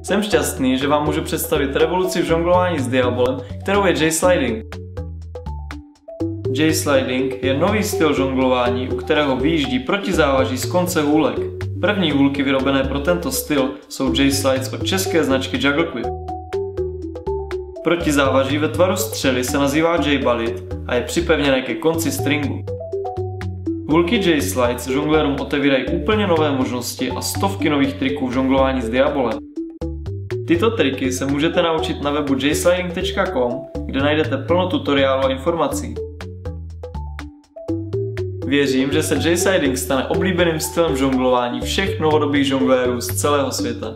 Jsem šťastný, že vám můžu představit revoluci v žonglování s diabolem, kterou je J-sliding. J-sliding je nový styl žonglování, u kterého vyjíždí protizávaží z konce hůlek. První hůlky vyrobené pro tento styl jsou J-slides od české značky Jugglequip. Protizávaží ve tvaru střely se nazývá J-balit a je připevněné ke konci stringu. Hůlky J-slides žonglérům otevírají úplně nové možnosti a stovky nových triků v žonglování s diabolem. Tyto triky se můžete naučit na webu jsliding.com, kde najdete plno tutoriálů a informací. Věřím, že se J-sliding stane oblíbeným stylem žonglování všech novodobých žonglérů z celého světa.